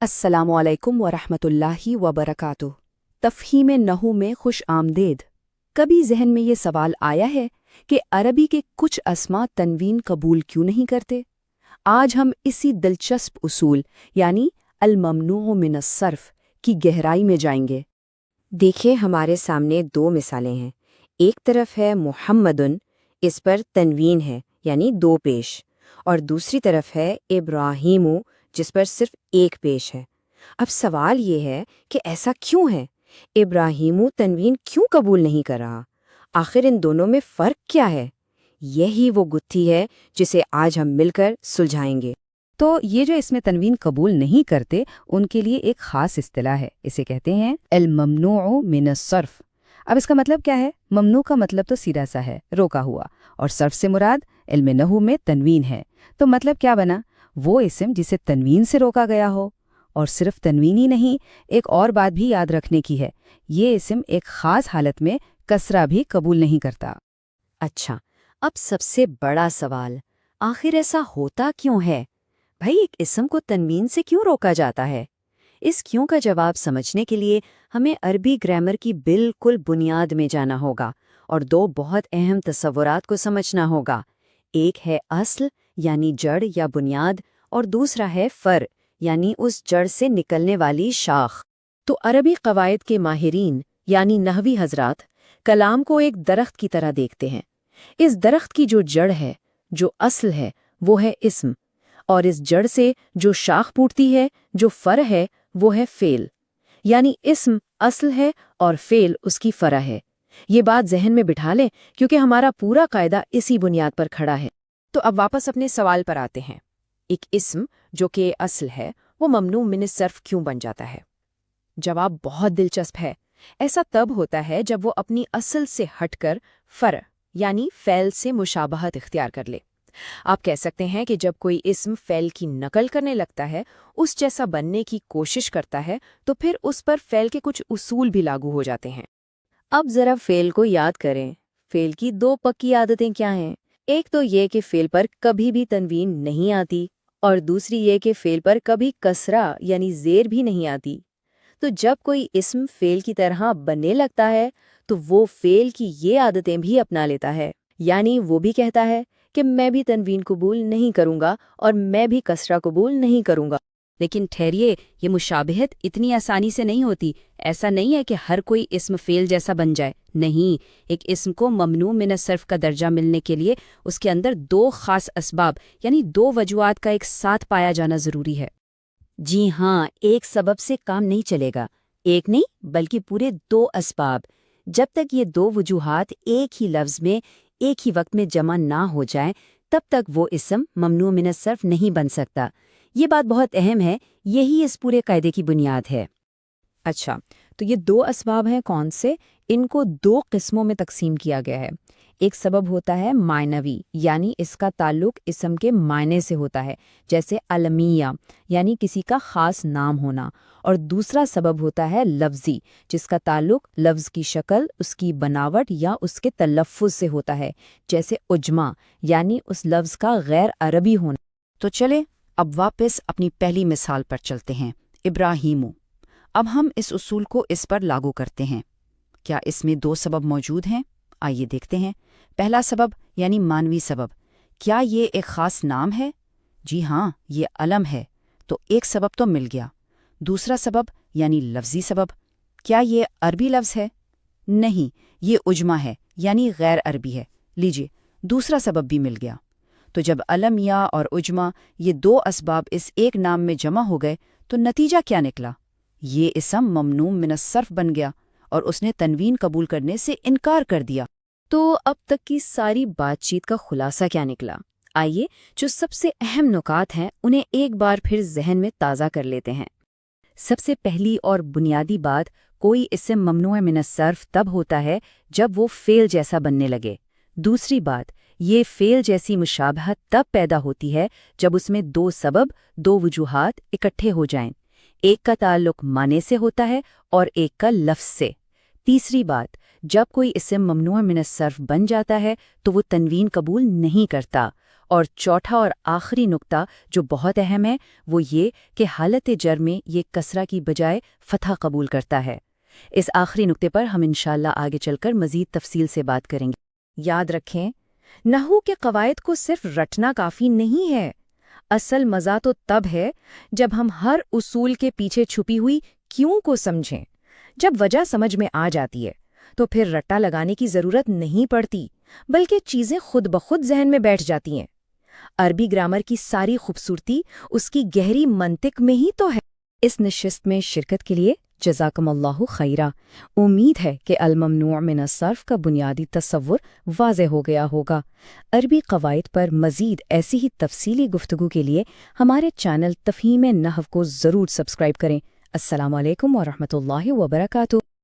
السلام علیکم ورحمۃ اللہ وبرکاتہ۔ تفہیم نحو میں خوش آمدید۔ کبھی ذہن میں یہ سوال آیا ہے کہ عربی کے کچھ اسما تنوین قبول کیوں نہیں کرتے؟ آج ہم اسی دلچسپ اصول یعنی الممنوع من الصرف کی گہرائی میں جائیں گے۔ دیکھیں، ہمارے سامنے دو مثالیں ہیں۔ ایک طرف ہے محمدن، اس پر تنوین ہے یعنی دو پیش، اور دوسری طرف ہے ابراہیم، جس پر صرف ایک پیش ہے۔ اب سوال یہ ہے کہ ایسا کیوں ہے؟ ابراہیم تنوین کیوں قبول نہیں کر رہا؟ آخر ان دونوں میں فرق کیا ہے؟ یہی وہ گتھی ہے جسے آج ہم مل کر سلجھائیں گے۔ تو یہ جو اس میں تنوین قبول نہیں کرتے ان کے لیے ایک خاص اصطلاح ہے، اسے کہتے ہیں الممنوع من الصرف۔ اب اس کا مطلب کیا ہے؟ ممنوع کا مطلب تو سیدھا سا ہے، روکا ہوا، اور صرف سے مراد علم نحو میں تنوین ہے۔ تو مطلب کیا بنا؟ وہ اسم جسے تنوین سے روکا گیا ہو۔ اور صرف تنوین ہی نہیں، ایک اور بات بھی یاد رکھنے کی ہے، یہ اسم ایک خاص حالت میں کسرہ بھی قبول نہیں کرتا۔ اچھا، اب سب سے بڑا سوال، آخر ایسا ہوتا کیوں ہے؟ بھائی، ایک اسم کو تنوین سے کیوں روکا جاتا ہے؟ اس کیوں کا جواب سمجھنے کے لیے ہمیں عربی گرامر کی بالکل بنیاد میں جانا ہوگا اور دو بہت اہم تصورات کو سمجھنا ہوگا۔ ایک ہے اصل یعنی جڑ یا بنیاد، اور دوسرا ہے فر یعنی اس جڑ سے نکلنے والی شاخ۔ تو عربی قواعد کے ماہرین یعنی نحوی حضرات کلام کو ایک درخت کی طرح دیکھتے ہیں۔ اس درخت کی جو جڑ ہے، جو اصل ہے، وہ ہے اسم، اور اس جڑ سے جو شاخ پھوٹتی ہے، جو فر ہے، وہ ہے فعل۔ یعنی اسم اصل ہے اور فعل اس کی فرع ہے۔ یہ بات ذہن میں بٹھا لیں کیونکہ ہمارا پورا قاعدہ اسی بنیاد پر کھڑا ہے۔ تو اب واپس اپنے سوال پر آتے ہیں۔ ایک اسم جو کہ اصل ہے، وہ ممنوع من الصرف کیوں بن جاتا ہے؟ جواب بہت دلچسپ ہے۔ ایسا تب ہوتا ہے جب وہ اپنی اصل سے ہٹ کر فرع یعنی فعل سے مشابہت اختیار کر لے۔ آپ کہہ سکتے ہیں کہ جب کوئی اسم فعل کی نقل کرنے لگتا ہے، اس جیسا بننے کی کوشش کرتا ہے، تو پھر اس پر فعل کے کچھ اصول بھی لاگو ہو جاتے ہیں۔ اب ذرا فعل کو یاد کریں۔ فعل کی دو پکی عادتیں کیا ہیں؟ ایک تو یہ کہ فعل پر کبھی بھی تنوین نہیں آتی، اور دوسری یہ کہ فعل پر کبھی کسرہ یعنی زیر بھی نہیں آتی۔ تو جب کوئی اسم فعل کی طرح بننے لگتا ہے تو وہ فعل کی یہ عادتیں بھی اپنا لیتا ہے، یعنی وہ بھی کہتا ہے کہ میں بھی تنوین قبول نہیں کروں گا اور میں بھی کسرہ قبول نہیں کروں گا۔ لیکن ٹھہریے، یہ مشابہت اتنی آسانی سے نہیں ہوتی۔ ایسا نہیں ہے کہ ہر کوئی اسم فعل جیسا بن جائے، نہیں۔ ایک اسم کو ممنوع من الصرف کا درجہ ملنے کے لیے اس کے اندر دو خاص اسباب یعنی دو وجوہات کا ایک ساتھ پایا جانا ضروری ہے۔ جی ہاں، ایک سبب سے کام نہیں چلے گا، ایک نہیں بلکہ پورے دو اسباب۔ جب تک یہ دو وجوہات ایک ہی لفظ میں ایک ہی وقت میں جمع نہ ہو جائیں، تب تک وہ اسم ممنوع من الصرف نہیں بن سکتا۔ یہ بات بہت اہم ہے، یہی اس پورے قاعدے کی بنیاد ہے۔ اچھا، تو یہ دو اسباب ہیں کون سے؟ ان کو دو قسموں میں تقسیم کیا گیا ہے۔ ایک سبب ہوتا ہے معنوی، یعنی اس کا تعلق اسم کے معنی سے ہوتا ہے، جیسے المیہ یعنی کسی کا خاص نام ہونا، اور دوسرا سبب ہوتا ہے لفظی، جس کا تعلق لفظ کی شکل، اس کی بناوٹ یا اس کے تلفظ سے ہوتا ہے، جیسے اجمع یعنی اس لفظ کا غیر عربی ہونا۔ تو چلے اب واپس اپنی پہلی مثال پر چلتے ہیں، ابراہیم۔ اب ہم اس اصول کو اس پر لاگو کرتے ہیں۔ کیا اس میں دو سبب موجود ہیں؟ آئیے دیکھتے ہیں۔ پہلا سبب یعنی معنوی سبب، کیا یہ ایک خاص نام ہے؟ جی ہاں، یہ علم ہے، تو ایک سبب تو مل گیا۔ دوسرا سبب یعنی لفظی سبب، کیا یہ عربی لفظ ہے؟ نہیں، یہ اجمع ہے یعنی غیر عربی ہے، لیجئے دوسرا سبب بھی مل گیا۔ تو جب علم یا اور اجمع یہ دو اسباب اس ایک نام میں جمع ہو گئے تو نتیجہ کیا نکلا؟ یہ اسم ممنوع من الصرف بن گیا اور اس نے تنوین قبول کرنے سے انکار کر دیا۔ تو اب تک کی ساری بات چیت کا خلاصہ کیا نکلا؟ آئیے جو سب سے اہم نکات ہیں انہیں ایک بار پھر ذہن میں تازہ کر لیتے ہیں۔ سب سے پہلی اور بنیادی بات، کوئی اسم ممنوع من الصرف تب ہوتا ہے جب وہ فعل جیسا بننے لگے۔ دوسری بات، یہ فعل جیسی مشابہت تب پیدا ہوتی ہے جب اس میں دو سبب، دو وجوہات اکٹھے ہو جائیں، ایک کا تعلق معنی سے ہوتا ہے اور ایک کا لفظ سے۔ تیسری بات، جب کوئی اسم ممنوع من الصرف بن جاتا ہے تو وہ تنوین قبول نہیں کرتا، اور چوتھا اور آخری نقطہ جو بہت اہم ہے وہ یہ کہ حالت جر میں یہ کسرہ کی بجائے فتح قبول کرتا ہے۔ اس آخری نقطے پر ہم انشاءاللہ آگے چل کر مزید تفصیل سے بات کریں گے۔ یاد رکھیں، نحو کے قواعد کو صرف رٹنا کافی نہیں ہے۔ اصل مزہ تو تب ہے جب ہم ہر اصول کے پیچھے چھپی ہوئی کیوں کو سمجھیں۔ جب وجہ سمجھ میں آ جاتی ہے تو پھر رٹا لگانے کی ضرورت نہیں پڑتی، بلکہ چیزیں خود بخود ذہن میں بیٹھ جاتی ہیں۔ عربی گرامر کی ساری خوبصورتی اس کی گہری منطق میں ہی تو ہے۔ اس نشست میں شرکت کے لیے جزاکم اللہ خیرہ۔ امید ہے کہ الممنوع من الصرف کا بنیادی تصور واضح ہو گیا ہوگا۔ عربی قواعد پر مزید ایسی ہی تفصیلی گفتگو کے لیے ہمارے چینل تفہیم نحو کو ضرور سبسکرائب کریں۔ السلام علیکم ورحمۃ اللہ وبرکاتہ۔